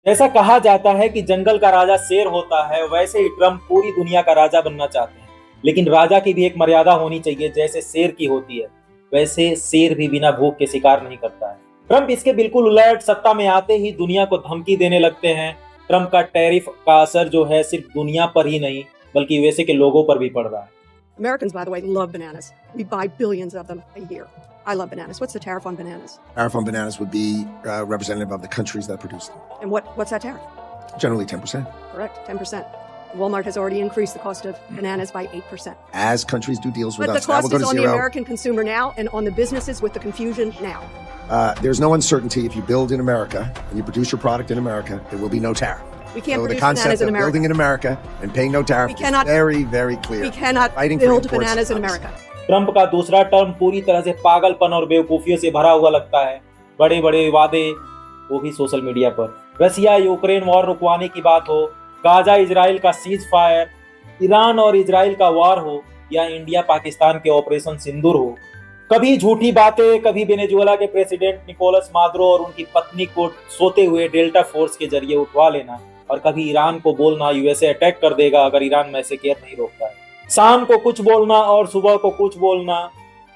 जैसा कहा जाता है कि जंगल का राजा शेर होता है, वैसे ही ट्रम्प पूरी दुनिया का राजा बनना चाहते हैं। लेकिन राजा की भी एक मर्यादा होनी चाहिए, जैसे शेर की होती है वैसे शेर भी बिना भूख के शिकार नहीं करता है। ट्रम्प इसके बिल्कुल उलट सत्ता में आते ही दुनिया को धमकी देने लगते हैं। ट्रम्प का टैरिफ का असर जो है सिर्फ दुनिया पर ही नहीं बल्कि यूएसए के लोगों पर भी पड़ रहा है। Americans, by the way, love bananas. We buy billions of them a year. I love bananas. What's the tariff on bananas? Tariff on bananas would be representative of the countries that produce them. And what's that tariff? Generally 10%. Correct, 10%. Walmart has already increased the cost of bananas by 8%. As countries do deals with But us, the that will cost go is to on the zero. American consumer now and on the businesses with the confusion now. There's no uncertainty. If you build in America and you produce your product in America, there will be no tariff. We can't So the produce concept bananas in of America. building in America and paying no tariff We cannot- is very, very clear. We cannot Fighting for build imports bananas in comes. America. Trump का दूसरा term पूरी तरह से पागलपन और बेवकूफियों से भरा हुआ लगता है। बड़े बड़े वादे, वो भी सोशल मीडिया पर। रसिया यूक्रेन वॉर रुकवाने की बात हो, गाजा इजराइल का सीज फायर, ईरान और इजराइल का वॉर हो या इंडिया पाकिस्तान के ऑपरेशन सिंदूर हो, कभी झूठी बातें, कभी वेनेजुएला के प्रेसिडेंट निकोलस मादुरो और उनकी पत्नी को सोते हुए डेल्टा फोर्स के जरिए उठवा लेना, और कभी ईरान को बोलना यूएसए अटैक कर देगा अगर ईरान में से केयर नहीं रोकता है। शाम को कुछ बोलना और सुबह को कुछ बोलना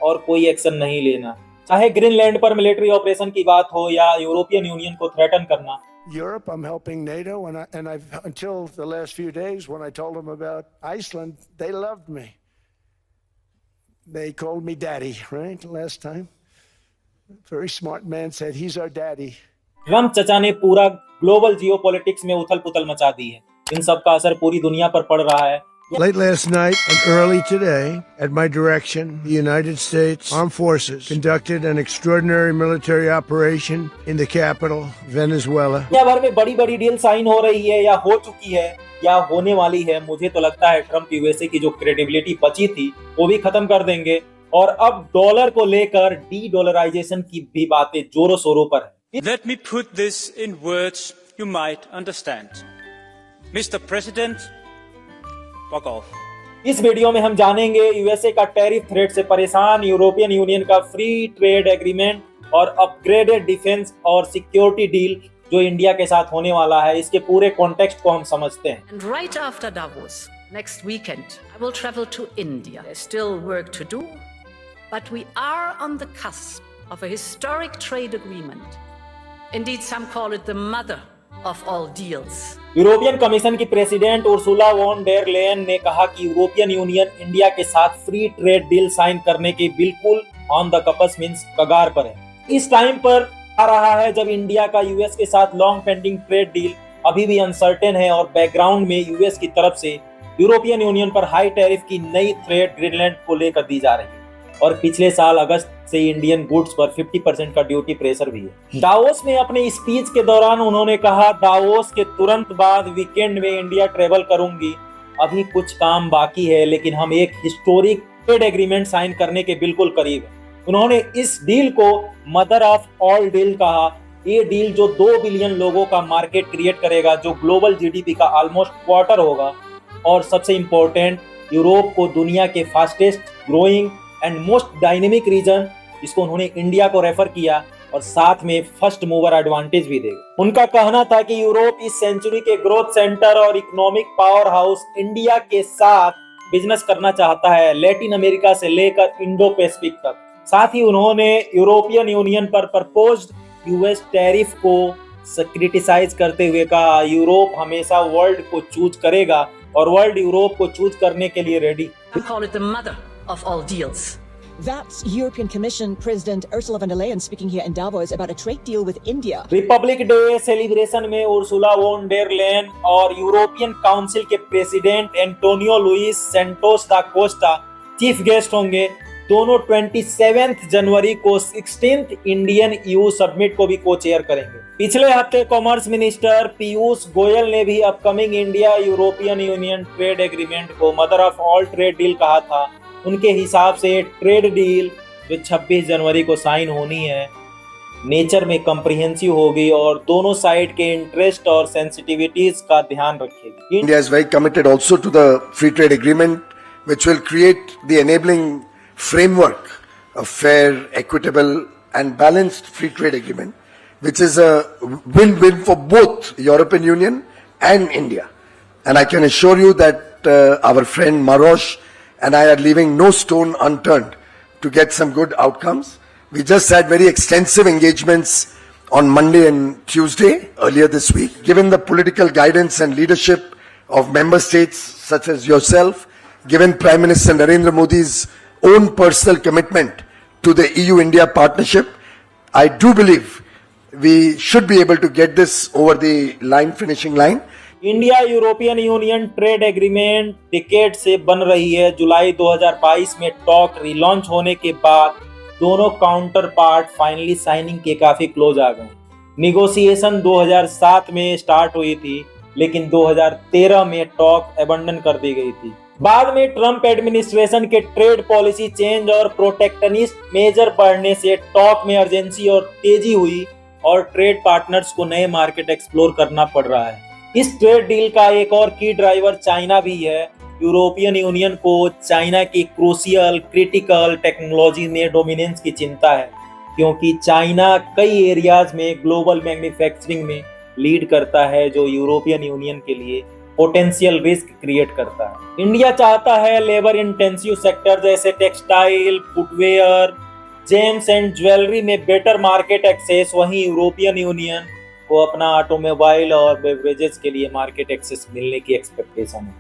और कोई एक्शन नहीं लेना। चाहे ग्रीनलैंड पर मिलिट्री ऑपरेशन की बात हो या यूरोपियन यूनियन को थ्रेटन करना। Europe, I'm helping NATO, and I've until the last few days when I told them about Iceland, they loved me. They called me daddy, right? Last time, very smart man said he's our daddy. Trump चचा ने पूरा global geopolitics में उथल पुथल मचा दी है। इन सब का असर पूरी दुनिया पर पड़ रहा है। Late last night and early today, at my direction, the United States Armed Forces conducted an extraordinary military operation in the capital, Venezuela. दुनिया भर में बड़ी बड़ी डील साइन हो रही है या हो चुकी है या होने वाली है। मुझे तो लगता है ट्रम्प यूएसए की जो क्रेडिबिलिटी बची थी वो भी खत्म कर देंगे, और अब डॉलर को लेकर डी डॉलराइजेशन की भी बातें जोरों शोरों पर है। Let me put this in words you might understand. Mr. President, fuck off. इस वीडियो में हम जानेंगे यूएसए का टैरिफ थ्रेट से परेशान, यूरोपियन यूनियन का फ्री ट्रेड एग्रीमेंट और अपग्रेडेड डिफेंस और सिक्योरिटी डील जो इंडिया के साथ होने वाला है। इसके पूरे कॉन्टेक्स्ट को हम समझते हैं। And right after Davos, next weekend, I will travel to India. There's still work to do, but we are on the cusp of a historic trade agreement. Indeed, some call it the mother of all deals. European commission की president Ursula von der Leyen ने कहा कि European union India के साथ free trade deal sign करने के बिल्कुल on the कपस मींस कगार पर है। इस टाइम पर आ रहा है जब इंडिया का यूएस के साथ लॉन्ग पेंडिंग ट्रेड डील अभी भी अनसर्टेन है, और बैकग्राउंड में यूएस की तरफ से यूरोपियन यूनियन पर हाई टैरिफ की नई थ्रेट ग्रीनलैंड को लेकर दी जा रही है, और पिछले साल अगस्त से इंडियन गुड्स पर 50% का ड्यूटी प्रेशर भी है। दावोस में अपने स्पीच के दौरान उन्होंने कहा, दावोस के तुरंत बाद वीकेंड में इंडिया ट्रेवल करूंगी। अभी कुछ काम बाकी है लेकिन हम एक हिस्टोरिक ट्रेड एग्रीमेंट साइन करने के बिल्कुल करीब है। उन्होंने इस डील को मदर ऑफ ऑल डील कहा। ये डील जो 2 बिलियन लोगों का मार्केट क्रिएट करेगा, जो ग्लोबल जीडीपी का ऑलमोस्ट क्वार्टर होगा, और सबसे इंपॉर्टेंट यूरोप को दुनिया के fastest growing and most dynamic region, जिसको उन्होंने इंडिया को रेफर किया, और साथ में फर्स्ट मूवर एडवांटेज भी देगा। उनका कहना था कि यूरोप इस सेंचुरी के ग्रोथ सेंटर और इकोनॉमिक पावर हाउस इंडिया के साथ बिजनेस करना चाहता है, लैटिन अमेरिका से लेकर इंडो पैसिफिक तक। साथ ही उन्होंने यूरोपियन यूनियन पर प्रपोज्ड यूएस टैरिफ को क्रिटिसाइज करते हुए कहा, यूरोप हमेशा वर्ल्ड को चूज करेगा और वर्ल्ड यूरोप को चूज करने के लिए ready. I call it the mother of all deals. That's European Commission President Ursula von der Leyen speaking here in Davos about a trade deal with India. Republic day celebration में Ursula von der Leyen और European council के president Antonio Louis Santos दा Costa chief guest होंगे। दोनों 27 जनवरी को 16th Indian EU summit को भी को चेयर करेंगे। पिछले हफ्ते कॉमर्स मिनिस्टर पीयूष गोयल ने भी upcoming India European union trade agreement को mother of all trade deal कहा था। उनके हिसाब से ट्रेड डील जो 26 जनवरी को साइन होनी है, नेचर में कम्प्रिहेंसिव होगी और दोनों साइड के इंटरेस्ट और सेंसिटिविटीज का ध्यान रखेगी। India is very committed also to the free trade agreement, which will create the enabling framework of fair, equitable and balanced free trade agreement which is a win-win for both European Union and India. And I can assure you that our friend Marosh and I are leaving no stone unturned to get some good outcomes. We just had very extensive engagements on Monday and Tuesday earlier this week. Given the political guidance and leadership of member states such as yourself, given Prime Minister Narendra Modi's own personal commitment to the EU-India partnership, I do believe we should be able to get this over the finishing line. India European union trade agreement decade से बन रही है। जुलाई 2022 में talk relaunch होने के बाद दोनों counter part finally signing के काफी क्लोज आ गए। निगोशिएशन 2007 में स्टार्ट हुई थी, लेकिन 2013 में टॉक अबंडन कर दी गई थी। बाद में ट्रंप एडमिनिस्ट्रेशन के ट्रेड पॉलिसी चेंज और प्रोटेक्शनिस्ट मेजर बढ़ने से टॉक में अर्जेंसी और तेजी हुई और ट्रेड पार्टनर्स को नए मार्केट एक्सप्लोर करना पड़ रहा है। इस ट्रेड डील का एक और की ड्राइवर चाइना भी है। यूरोपियन यूनियन को चाइना की क्रूशियल क्रिटिकल टेक्नोलॉजी में डोमिनेंस की चिंता है, क्योंकि चाइना कई एरियाज में ग्लोबल मैन्युफैक्चरिंग में लीड करता है, जो यूरोपियन यूनियन के लिए पोटेंशियल रिस्क क्रिएट करता है। इंडिया चाहता है लेबर इंटेंसिव सेक्टर जैसे textile, footwear, James and jewellery में बेटर मार्केट एक्सेस, वहीं यूरोपियन यूनियन को अपना ऑटोमोबाइल और बेवरेजेस के लिए मार्केट एक्सेस मिलने की एक्सपेक्टेशन है।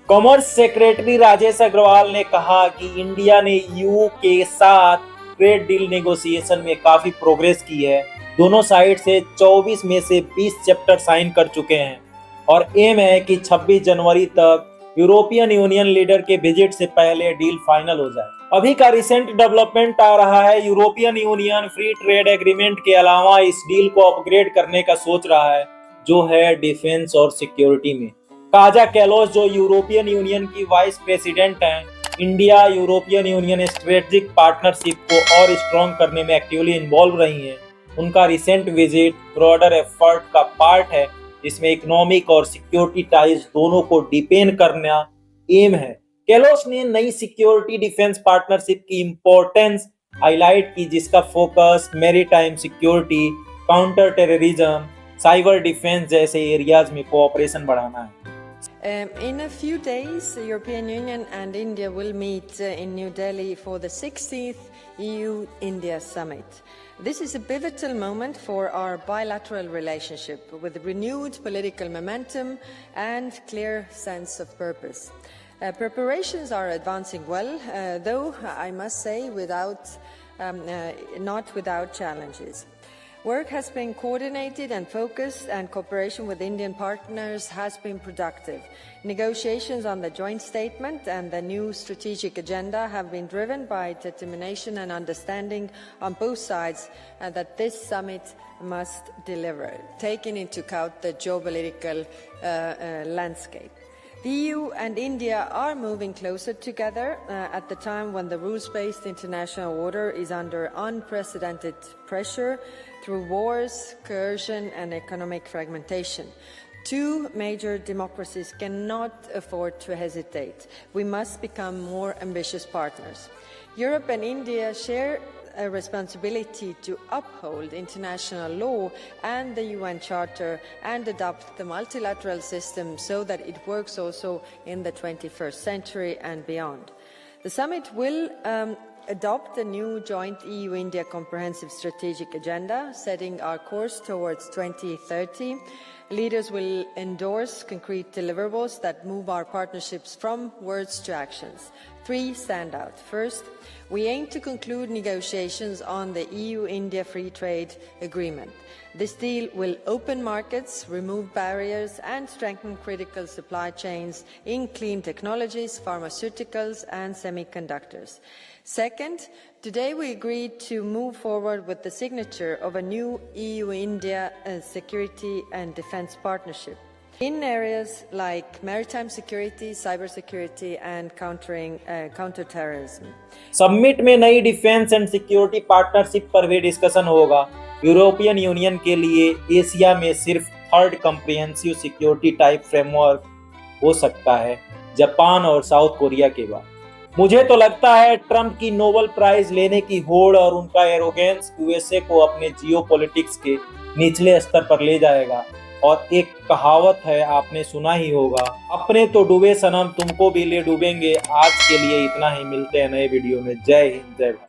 कॉमर्स सेक्रेटरी राजेश अग्रवाल ने कहा कि इंडिया ने यूके के साथ ट्रेड डील नेगोशिएशन में काफी प्रोग्रेस की है। दोनों साइड से 24 में से 20 चैप्टर साइन कर चुके हैं और एम है कि 26 जनवरी तक यूरोपियन यूनियन लीडर के विजिट से पहले डील फाइनल हो जाए। अभी का रिसेंट डेवलपमेंट आ रहा है, European union free trade agreement के अलावा इस डील को अपग्रेड करने का सोच रहा है, जो है डिफेंस और सिक्योरिटी में। काजा कैलोस, जो यूरोपियन यूनियन की वाइस प्रेसिडेंट हैं, India European union strategic partnership को और स्ट्रॉन्ग करने में एक्टिवली इन्वॉल्व रही हैं। उनका रिसेंट विजिट ब्रॉडर एफर्ट का पार्ट है, जिसमें इकोनॉमिक और सिक्योरिटी टाइज दोनों को डिपेंड करना एम है। कैलोस ने नई सिक्योरिटी डिफेंस पार्टनरशिप की इंपॉर्टेंस हाईलाइट की, जिसका focus maritime security, counter terrorism, cyber defence जैसे एरियाज में कोऑपरेशन बढ़ाना है। In a few days, the European Union and India will meet in New Delhi for the 16th EU-India Summit. This is a pivotal moment for our bilateral relationship with renewed political momentum and clear sense of purpose. Preparations are advancing well, though I must say not without challenges. Work has been coordinated and focused, and cooperation with Indian partners has been productive. Negotiations on the joint statement and the new strategic agenda have been driven by determination and understanding on both sides that this summit must deliver, taking into account the geopolitical landscape. The EU and India are moving closer together at the time when the rules-based international order is under unprecedented pressure through wars, coercion, and economic fragmentation. Two major democracies cannot afford to hesitate. We must become more ambitious partners. Europe and India share a responsibility to uphold international law and the UN Charter and adopt the multilateral system so that it works also in the 21st century and beyond. The summit will adopt a new joint EU-India comprehensive strategic agenda, setting our course towards 2030. Leaders will endorse concrete deliverables that move our partnerships from words to actions. Three stand out. First, we aim to conclude negotiations on the EU-India Free Trade Agreement. This deal will open markets, remove barriers, and strengthen critical supply chains in clean technologies, pharmaceuticals, and semiconductors. Second, today we agreed to move forward with the signature of a new EU-India security and defense partnership in areas like maritime security, cybersecurity, and counterterrorism. Summit में नई defence and security partnership पर भी discussion होगा। European union के लिए Asia में सिर्फ third comprehensive security type framework हो सकता है, जापान और साउथ कोरिया के बाद। मुझे तो लगता है ट्रंप की नोबेल प्राइज लेने की होड़ और उनका एरोगेंस यूएसए को अपने जियोपॉलिटिक्स के निचले स्तर पर ले जाएगा। और एक कहावत है, आपने सुना ही होगा, अपने तो डूबे सनम तुमको भी ले डूबेंगे। आज के लिए इतना ही, मिलते हैं नए वीडियो में। जय हिंद, जय भारत।